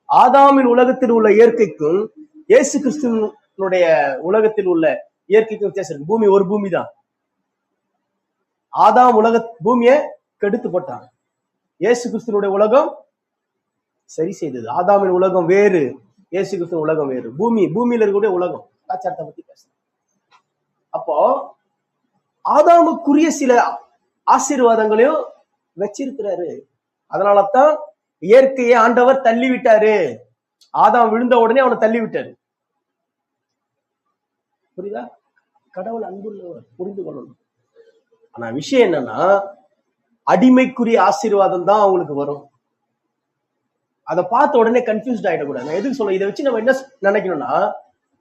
ஆதாமின் உலகத்தில் உள்ள இயற்கைக்கும் இயேசு கிறிஸ்துவனுடைய உலகத்தில் உள்ள இயற்கைக்கும் வித்தியாசம் இருக்கு. பூமி ஒரு பூமி தான். ஆதாம் பூமியை கெடுத்து போட்டான். இயேசு கிறிஸ்துவனுடைய உலகம் சரி செய்தது. ஆதாமின் உலகம் வேறு, இயேசு கிறிஸ்துவ உலகம் வேறு. பூமியில இருக்கக்கூடிய உலகம் கலாச்சாரத்தை பத்தி பேசுறேன். அப்போ ஆதாமுக்குரிய சில ஆசீர்வாதங்களையும் வச்சிருக்கிறாரு. அதனாலதான் இயற்கையை ஆண்டவர் தள்ளி விட்டாரு. ஆதாம் விழுந்த உடனே அவனை தள்ளி விட்டாரு. புரியுதா? கடவுள் அன்புள்ளவர், புரிந்து கொள்ளணும். ஆனா விஷயம் என்னன்னா, அடிமைக்குரிய ஆசீர்வாதம் தான் அவங்களுக்கு வரும். அதை பார்த்த உடனே கன்ஃபியூஸ்ட் ஆயிடக்கூடாது. நான் எதுக்கு சொல்ல, இதை வச்சு நம்ம என்ன நினைக்கணும்னா,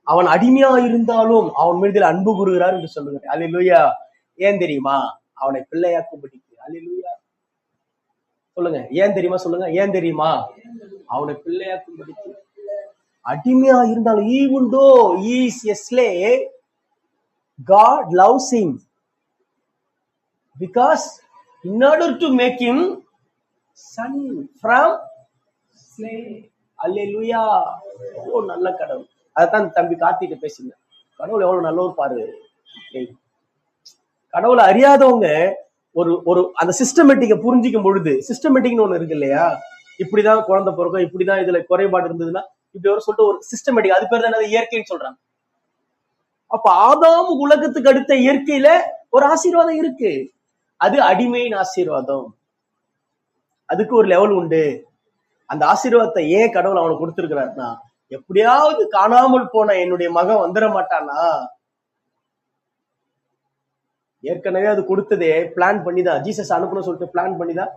அவன் அடிமையா இருந்தாலும் அவன் மீது அன்பு கூறுகிறார் என்று சொல்லுங்க. அல்லேலூயா. ஏன் தெரியுமா? அவனை பிள்ளையாக்கும்படிக்கு. அல்லேலூயா. சொல்லுங்க, ஏன் தெரியுமா? சொல்லுங்க, ஏன் தெரியுமா? அவனை பிள்ளையாக்கும்படிக்கு. அடிமையா இருந்தாலும், even though he is a slave, God loves him because in order to make him son from slave. அல்லேலூயா. ஓ நல்ல கடவுள். அதான் தம்பி கார்த்திகிட்ட பேசினேன். கடவுள் எவ்வளவு நல்லவர் பாரு. கடவுளை அறியாதவங்க ஒரு அந்த சிஸ்டமேட்டிக்கை புரிஞ்சிக்கும் பொழுது, சிஸ்டமேட்டிக்னு ஒண்ணு இருக்கு இல்லையா? இப்படிதான் குழந்தை பிறக்கும், இப்படிதான் இதுல குறைபாடு இருந்ததுன்னா இப்படி ஒரு சொல்லிட்டு ஒரு சிஸ்டமேட்டிக், அது பேர் தான் இயற்கைன்னு சொல்றாங்க. அப்ப ஆதாம் உலகத்துக்கு அடுத்த இயற்கையில ஒரு ஆசீர்வாதம் இருக்கு. அது அடிமையின் ஆசீர்வாதம். அதுக்கு ஒரு லெவல் உண்டு. அந்த ஆசீர்வாதத்தை ஏன் கடவுள் அவனுக்கு கொடுத்திருக்கிறாருன்னா, எப்படியாவது காணாமல் போன என்னுடைய மகன் வந்துட மாட்டானா? ஏற்கனவே அது கொடுத்ததே பிளான் பண்ணிதான். ஜீசஸ் அனுப்பணும்னு சொல்லிட்டு பிளான் பண்ணிதான்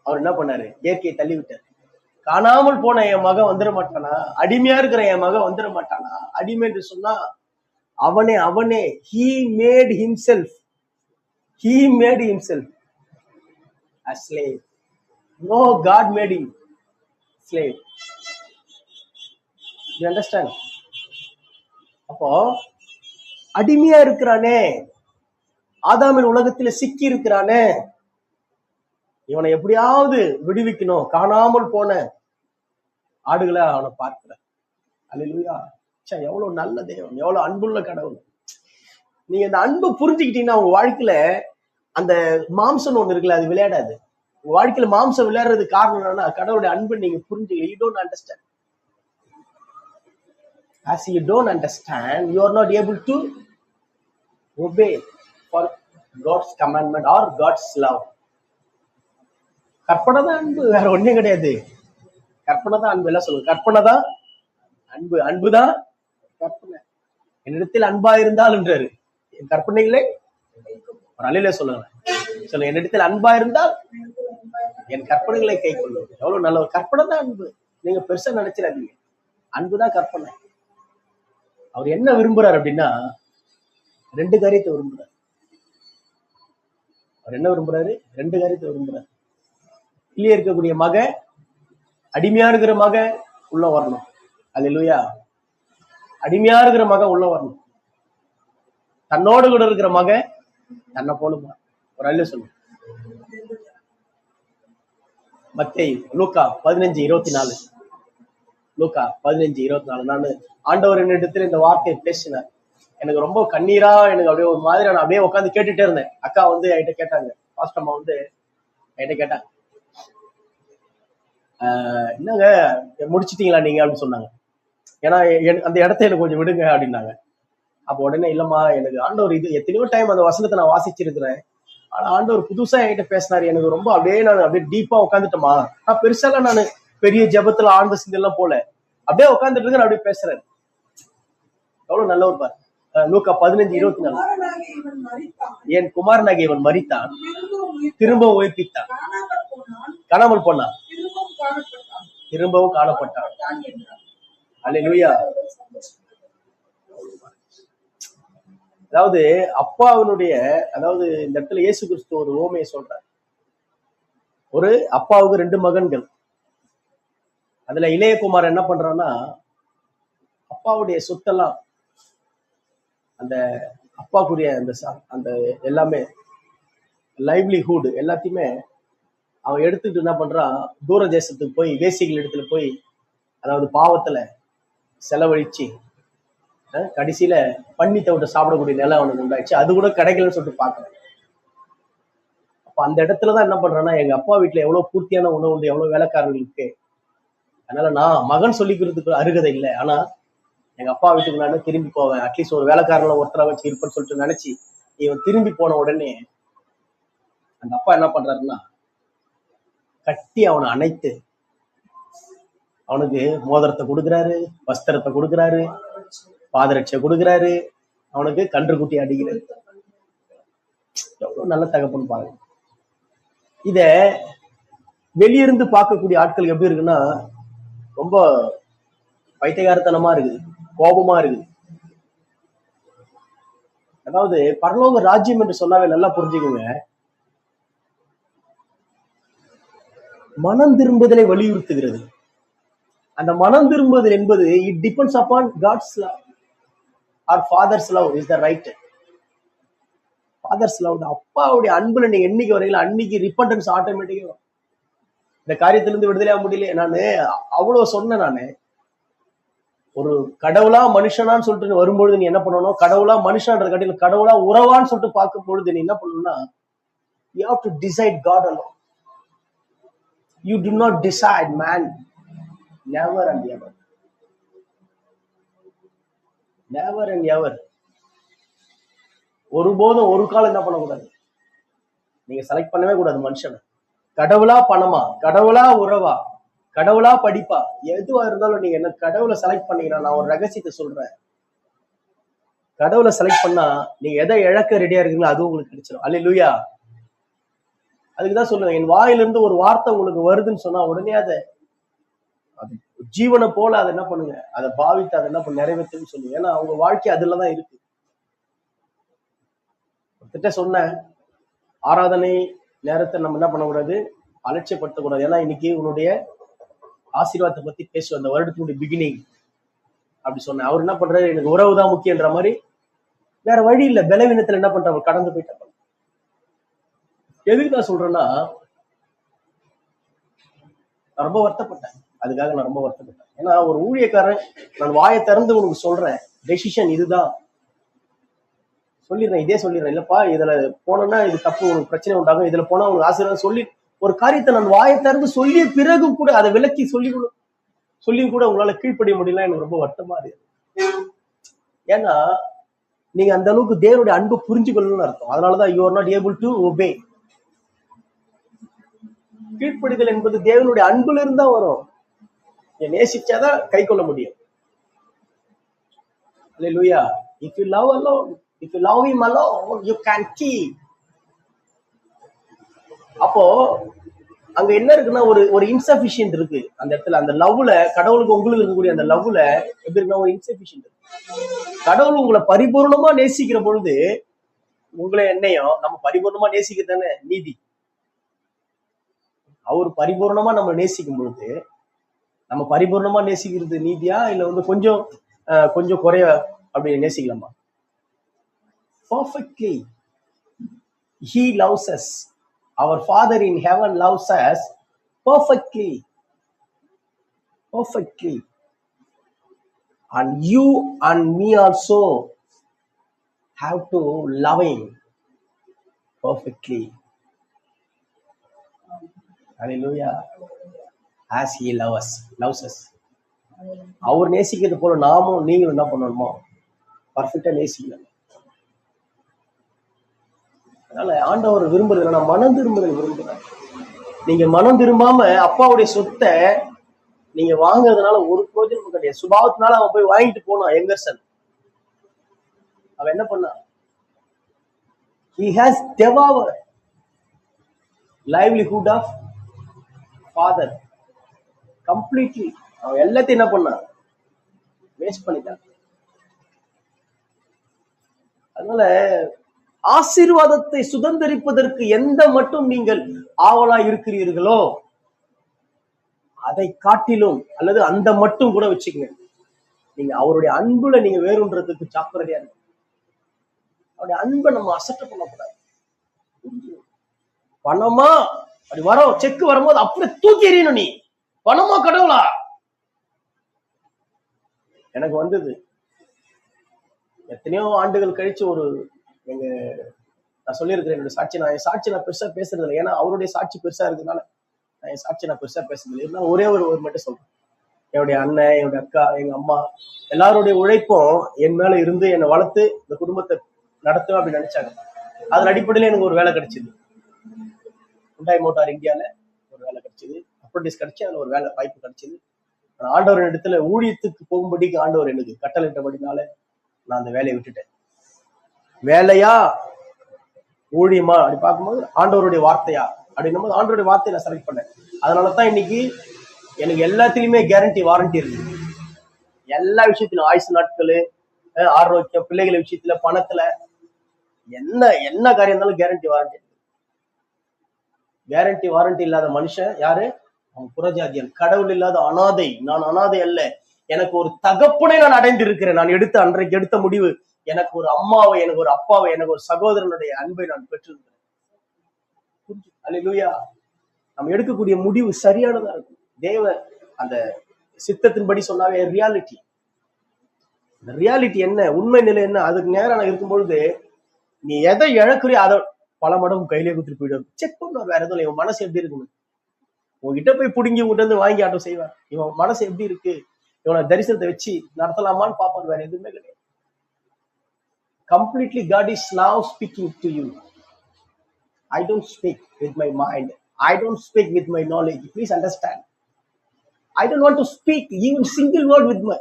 அவர் என்ன பண்ணாரு? இயற்கையை தள்ளி விட்டார். காணாமல் போன என் மகன் வந்துட மாட்டானா? அடிமையா இருக்கிற என் மகன் வந்துட மாட்டானா? அடிமை என்று சொன்னா அவனே he made himself a slave. No, God made him slave. You understand? அப்போ அடிமையா இருக்கிறானே, ஆதாமின் உலகத்துல சிக்கி இருக்கிறானே, இவனை எப்படியாவது விடுவிக்கணும். காணாமல் போன ஆடுகளை அவனை பார்க்கிற. அல்லேலூயா. எவ்வளவு நல்ல தேவன், எவ்வளவு அன்புள்ள கடவுள். நீங்க இந்த அன்பை புரிஞ்சுக்கிட்டீங்கன்னா உங்க வாழ்க்கையில அந்த மாம்சம் ஒண்ணு இருக்குல்ல, அது விளையாடாது. உங்க வாழ்க்கையில மாம்சம் விளையாடுறது காரணம் என்னன்னா, கடவுளுடைய அன்பை நீங்க புரிஞ்சுக்கல. You don't understand. As you don't understand, you are not able to obey for God's commandment or God's love. கற்பனை தான் அன்பு, வேற ஒண்ணும் கிடையாது. கற்பனை தான் அன்பு. எல்லாம் சொல்லுங்க, கற்பனை தான் அன்பு, அன்புதான் கற்பனை. என்னிடத்தில் அன்பா இருந்தால் என்றாரு, என் கற்பனைகளை ஒரு அலையில சொல்லுங்க. என்னிடத்தில் அன்பா இருந்தால் என் கற்பனைகளை கை கொள்ளும். எவ்வளவு நல்ல ஒரு கற்பனை தான் அன்பு. நீங்க பெருசா நினைச்சிடாதீங்க. அன்புதான் கற்பனை. அவர் என்ன விரும்புறாரு அப்படின்னா, ரெண்டு காரியத்தை விரும்புறாரு. அவர் என்ன விரும்புறாரு? ரெண்டு காரியத்தை விரும்புறாரு. வெளியே இருக்கக்கூடிய மக, அடிமையா இருக்கிற மக உள்ள வரணும். அல்லேலூயா. அடிமையா இருக்கிற மக உள்ள வரணும். தன்னோடு கூட இருக்கிற மக தன்னை போலுமா. ஒரு அல்ல சொல்லு. மத்தேயு லூக்கா 15:24. லூக்கா 15:24. நான் ஆண்டவர் என்னிடத்தில் இந்த வார்த்தையை பேசினார். எனக்கு ரொம்ப கண்ணீரா, எனக்கு அப்படியே ஒரு மாதிரி நான் அப்படியே உட்காந்து கேட்டுட்டே இருந்தேன். அக்கா வந்து என்கிட்ட கேட்டாங்க, பாஸ்டம்மா வந்து என்கிட்ட கேட்டாங்க, என்னங்க முடிச்சிட்டீங்களா நீங்க அப்படின்னு சொன்னாங்க. ஏன்னா அந்த இடத்த எனக்கு கொஞ்சம் விடுங்க அப்படின்னாங்க. அப்போ உடனே இல்லம்மா, எனக்கு ஆண்டவர் இது எத்தனையோ டைம் அந்த வசனத்தை நான் வாசிச்சிருக்கிறேன். ஆனா ஆண்டவர் புதுசா என்கிட்ட பேசினாரு. எனக்கு ரொம்ப அப்படியே நான் அப்படியே டீப்பா உட்காந்துட்டேமா. நான் பெருசாலாம் நான் பெரிய ஜெபத்துல ஆழ்ந்த சிந்தெல்லாம் போல, அப்படியே உட்காந்துட்டு இருக்கேன். அப்படியே பேசுறாரு. எவ்வளவு நல்லவர் பாரு. லூக்கா 15:24. என் குமாரனாகிய இவன் மரித்தான், திரும்ப உயிர்ப்பித்தான், காணாமல் போனான், திரும்பவும் காணப்பட்டான். அல்லேலூயா. அதாவது அப்பாவினுடைய, அதாவது இந்த இடத்துல இயேசு கிறிஸ்து ஒரு ஓமையை சொல்றார். ஒரு அப்பாவுக்கு 2 மகன்கள். அதுல இளையகுமார் என்ன பண்றான்னா, அப்பாவுடைய சொத்தெல்லாம், அந்த அப்பாவுக்குரிய அந்த எல்லாமே லைவ்லிஹுட் எல்லாத்தையுமே அவன் எடுத்துட்டு என்ன பண்றான், தூர தேசத்துக்கு போய் வேசிகள் இடத்துல போய் அதாவது பாவத்துல செலவழிச்சு கடைசியில பண்ணி தவிட்ட சாப்பிடக்கூடிய நிலை அவனுக்கு உண்டாச்சு. அது கூட கிடைக்கலன்னு சொல்லிட்டு பாக்குறேன். அப்ப அந்த இடத்துலதான் என்ன பண்றேன்னா, எங்க அப்பா வீட்டுல எவ்வளவு பூர்த்தியான உணவு உண்டு, எவ்வளவு வேலைக்காரர்கள் இருக்கு. அதனால நான் மகன் சொல்லிக்கிறதுக்கு அருகதை இல்லை. ஆனா எங்க அப்பா வீட்டுக்கு நான் திரும்பி போவேன். அட்லீஸ்ட் ஒரு வேலைக்காரங்களை ஒருத்தர வச்சு இருப்பேன்னு சொல்லிட்டு நினைச்சு இவன் திரும்பி போன உடனே அந்த அப்பா என்ன பண்றாருன்னா, கட்டி அவனை அணைத்து அவனுக்கு மோதிரத்தை கொடுக்குறாரு, வஸ்திரத்தை கொடுக்குறாரு, பாதரட்சை கொடுக்குறாரு, அவனுக்கு கன்று குட்டி அடிக்கிறாரு. எவ்வளவு நல்ல தகப்பன்னு பாருங்க. இத வெளியிருந்து பார்க்கக்கூடிய ஆட்கள் எப்படி இருக்குன்னா, ரொம்ப பைத்தியகாரத்தனமா இருக்குது, கோபமா இருக்குது. அதாவது பரலோக ராஜ்யம் என்று சொன்னாவே நல்லா புரிஞ்சுக்கோங்க, மனம் திரும்புதலை வலியுறுத்துகிறது. அந்த மனம் திரும்புதல் என்பது it depends upon God's love or father's love is the right. Father's love, அப்பாவுடைய அன்புல நீங்க என்னைக்கு வரையில அன்னைக்கு ரிப்பண்டன்ஸ் ஆட்டோமேட்டிக்கா வரும். இந்த காரியத்திலிருந்து விடுதலையா முடியல. நானு அவ்வளவு சொன்னேன். நானு ஒரு கடவுளா மனுஷனான்னு சொல்லிட்டு வரும்பொழுது நீ என்ன பண்ணணும், கடவுளா மனுஷன்ற கட்டில கடவுளா உறவான்னு சொல்லிட்டு பார்க்கும் பொழுது நீ என்ன பண்ணணும்னா, you have to decide God alone. You do not decide man. Never and ever. Never and ever. ஒருபோதும் ஒரு காலம் என்ன பண்ணக்கூடாது, நீங்க செலக்ட் பண்ணவே கூடாது மனுஷனை. கடவுளா பணமா, கடவுளா உறவா, கடவுளா படிப்பா, எதுவா இருந்தாலும் நீங்க என்ன கடவுளை செலக்ட் பண்ணீங்கன்னா, நான் ஒரு ரகசியத்தை சொல்றேன், கடவுளை செலக்ட் பண்ணா நீங்க எதை இழக்க ரெடியா இருக்கீங்களோ அது உங்களுக்கு கிடைச்சிடும். அல்லேலூயா. அதுக்குதான் சொல்லுவேன், என் வாயிலிருந்து ஒரு வார்த்தை உங்களுக்கு வருதுன்னு சொன்னா உடனே அதை அது ஜீவனை போல அதை என்ன பண்ணுங்க, அதை பாவித்து அதை என்ன பண்ண நிறைவேற்றுன்னு சொல்லுங்க. ஏன்னா அவங்க வாழ்க்கை அதுலதான் இருக்கு. கிட்ட சொன்ன ஆராதனை நேரத்தை நம்ம என்ன பண்ணக்கூடாது, அலட்சியப்படுத்தக்கூடாது. ஏன்னா இன்னைக்கு உன்னுடைய ஆசீர்வாதத்தை பத்தி பேசுவோம், அந்த வருடத்தினுடைய பிகினிங் அப்படி சொன்னேன். அவர் என்ன பண்றாரு, எனக்கு உறவு தான் முக்கியன்ற மாதிரி வேற வழி இல்லை, பலவீனத்துல என்ன பண்றாங்க, கடந்து போயிட்டாங்க. எதுக்கு நான் சொல்றேன்னா, நான் ரொம்ப வருத்தப்பட்டேன். அதுக்காக நான் ரொம்ப வருத்தப்பட்டேன். ஏன்னா ஒரு ஊழியக்காரன், நான் வாயை திறந்து உனக்கு சொல்றேன், டெசிஷன் இதுதான் சொல்லிடுறேன், இதே சொல்லிடுறேன், இல்லப்பா இதுல போனோம்னா இது தப்பு, உனக்கு பிரச்சனை உண்டாகும், இதுல போனா உனக்கு ஆசீர்வாதம் சொல்லி ஒரு காரியத்தை நான் வாயை திறந்து சொல்லிய பிறகு கூட அதை விலக்கி சொல்லியும் கூட உங்களால கீழ்ப்படிய முடியல. எனக்கு ரொம்ப வருத்தமா இருக்கு. ஏன்னா நீங்க அந்த அளவுக்கு தேவனுடைய அன்பு புரிஞ்சுக்கணும்னு அர்த்தம். அதனாலதான் you are not able to obey. கீழ்ப்படிதல் என்பது தேவனுடைய அன்புல இருந்தா வரும். நேசிச்சாதான் கை கொள்ள முடியும். அல்லேலூயா. If you love alone, if you love him alone, you can keep. அப்போ அங்க என்ன இருக்குன்னா, ஒரு இன்சஃபிஷியன்ட் இருக்கு அந்த இடத்துல. அந்த லவ்ல, கடவுளுக்கு உங்களுக்கு இருக்கக்கூடிய அந்த லவ்ல எப்படி இருக்குன்னா, ஒரு இன்சஃபிஷியன்ட் இருக்கு. கடவுள் உங்களை பரிபூர்ணமா நேசிக்கிற பொழுது, உங்களை என்னையும் நம்ம பரிபூர்ணமா நேசிக்கிறதானே நீதி. அவர் பரிபூர்ணமா நம்ம நேசிக்கும் பொழுது, நம்ம பரிபூர்ணமா நேசிக்கிறது நீதியா, இல்ல கொஞ்சம் குறைய அப்படி நேசிக்கலாமா? Perfectly. He loves us. Our Father in heaven loves us perfectly. Perfectly. And you and me also have to love him perfectly. Hallelujah. As he loves us. அவர் நேசிக்கிறது போல நாமும் நீங்களும் என்ன பண்ணணுமோ பர்ஃபெக்டா நேசிக்கணும். அதனால ஆண்டவர் விரும்புறது என்னன்னா, மனம் திரும்புதல் விரும்புறாரு. நீங்க மனம் திரும்பாம அப்பாவுடைய சொத்தை நீங்க வாங்குறதுனால ஒரு பிரோஜனம் கிடையாது. சுபாவத்தினால அவன் போய் வாங்கிட்டு போனான் எங்கர்சன். அவன் என்ன பண்ணான்? He has devoured livelihood of father completely. அவன் எல்லாத்தையும் என்ன பண்ணான்? வேஸ்ட் பண்ணிட்டான். அதனால ஆசீர்வாதத்தை சுதந்திரிப்பதற்கு எந்த மட்டும் நீங்கள் ஆவலா இருக்கிறீர்களோ அதை காட்டிலும், அல்லது அந்த மட்டும் கூட வச்சுக்கங்க, நீங்க அவருடைய அன்புல நீங்க வேறுன்றதுக்கு ஜாக்கிரதையா இருக்கு. அவருடைய அன்பை நம்ம அசட்ட பண்ணக்கூடாது. பணமா அப்படி வரும், செக் வரும்போது அப்படியே தூக்கி எறியணும். நீ பணமா கடவுளா எனக்கு வந்தது. எத்தனையோ ஆண்டுகள் கழிச்சு ஒரு எங்க நான் சொல்லியிருக்கிறேன் என்னோட சாட்சி. என் சாட்சி நான் பெருசா பேசுறது இல்லை, ஏன்னா அவருடைய சாட்சி பெருசா இருக்கிறதுனால என் சாட்சி நான் பெருசா பேசுறது இல்லை. இருந்தாலும் ஒரே ஒரு மட்டும் சொல்றேன். என்னுடைய அண்ணன், என்னுடைய அக்கா, எங்க அம்மா எல்லாருடைய உழைப்பும் என் மேல இருந்து என்னை வளர்த்து இந்த குடும்பத்தை நடத்தும் அப்படின்னு நினைச்சாங்க. அதன் அடிப்படையில எனக்கு ஒரு வேலை கிடைச்சது. ஹுண்டாய் மோட்டார் இந்தியால ஒரு வேலை கிடைச்சது, அப்ரண்டிஸ் கிடைச்சி அதுல ஒரு வேலை வாய்ப்பு கிடைச்சது. ஆண்டவர் இடத்துல ஊழியத்துக்கு போகும்படிக்கு ஆண்டவர் எனக்கு கட்டளையிட்டபடினால நான் அந்த வேலையை விட்டுட்டேன். வேலையா ஊழியமா அப்படி பார்க்கும்போது ஆண்டவருடைய வார்த்தையா அப்படின்னும் போது ஆண்டவருடைய வார்த்தையை நான் செலக்ட் பண்ணேன். அதனாலதான் இன்னைக்கு எனக்கு எல்லாத்துலயுமே கேரண்டி வாரண்டி இருக்கு. எல்லா விஷயத்திலும் ஆயுசு நாட்கள், ஆரோக்கியம், பிள்ளைகள் விஷயத்துல, பணத்துல, என்ன காரியம் இருந்தாலும் கேரண்டி வாரண்டி இருக்கு. கேரண்டி வாரண்டி இல்லாத மனுஷன் யாரு? அவன் புறஜாதியன், கடவுள் இல்லாத அனாதை. நான் அனாதை அல்ல, எனக்கு ஒரு தகப்பனை நான் அடைந்து இருக்கிறேன். நான் அன்றைக்கு எடுத்த முடிவு, எனக்கு ஒரு அம்மாவை, எனக்கு ஒரு அப்பாவை, எனக்கு ஒரு சகோதரனுடைய அன்பை நான் பெற்றிருக்கிறேன். அல்லேலூயா. நம்ம எடுக்கக்கூடிய முடிவு சரியானதா இருக்கும். தேவ அந்த சித்தத்தின்படி சொன்னாவே ரியாலிட்டி. இந்த ரியாலிட்டி என்ன, உண்மை நிலை என்ன, அதுக்கு நேரம் நான் இருக்கும்பொழுது நீ எதை இழக்குறியோ அதை பல மடங்கு கையிலே கொடுத்துட்டு போயிடும். செக் பண்ணுவார், வேற எதுவும் இல்லை. இவன் மனசு எப்படி இருக்குன்னு உங்ககிட்ட போய் பிடுங்கி உங்ககிட்ட இருந்து வாங்கி ஆட்டம் செய்வார். இவன் மனசு எப்படி இருக்கு, இவனை தரிசனத்தை வச்சு நடத்தலாமான்னு பார்ப்பார், வேற எதுவுமே கிடையாது. Completely God is now speaking to you. I don't speak with my mind, I don't speak with my knowledge, please understand. I don't want to speak even single word with my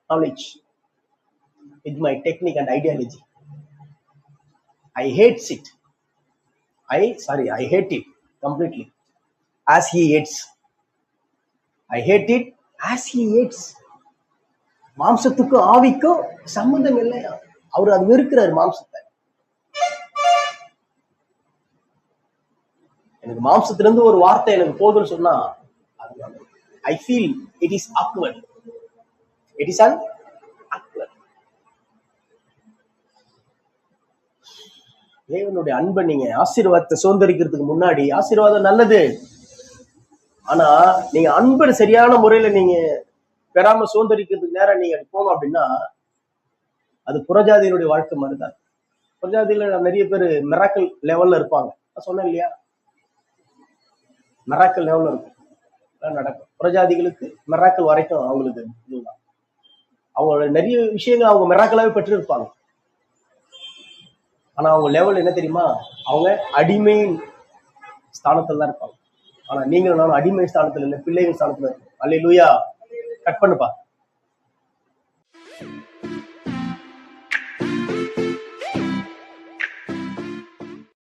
knowledge, with my technique and ideology. I hate it. I hate it completely as he hates. I hate it as he hates. மாம்சத்துக்கும் ஆவிக்கும் சம்பந்தம் இல்லையா? அவர் அது வெறுக்கிறார் மாம்சத்தை. எனக்கு மாம்சத்திலிருந்து ஒரு வார்த்தை எனக்கு போதும்னு சொன்னா I feel it is awkward. It is an awkward. தேவனுடைய அன்பை நீங்க ஆசீர்வாதத்தை சுதந்திரிக்கிறதுக்கு முன்னாடி, ஆசீர்வாதம் நல்லது, ஆனா நீங்க அன்பை சரியான முறையில நீங்க பெறாம சுதந்திரிக்கிறதுக்கு நேரம் நீங்க போனோம் அப்படின்னா அது புறஜாதியினுடைய வாழ்க்கை மாதிரிதான். புறஜாதியில நிறைய பேர் மிராக்கல் லெவல்ல இருப்பாங்க. நான் சொன்னேன் இல்லையா, மிராக்கல் லெவல்ல இருக்கும் நடக்கும். புறஜாதிகளுக்கு மிராக்கல் வரைக்கும் அவங்களுக்கு இதுதான். அவங்களோட நிறைய விஷயங்கள் அவங்க மிராக்கலாவே பெற்று இருப்பாங்க. ஆனா அவங்க லெவல் என்ன தெரியுமா, அவங்க அடிமை ஸ்தானத்துல தான் இருப்பாங்க. ஆனா நீங்களும் நானும் அடிமை ஸ்தானத்துல இல்லை, பிள்ளைகள் ஸ்தானத்துல இருக்கும். அல்லேலூயா. கட் பண்ணுப்பா.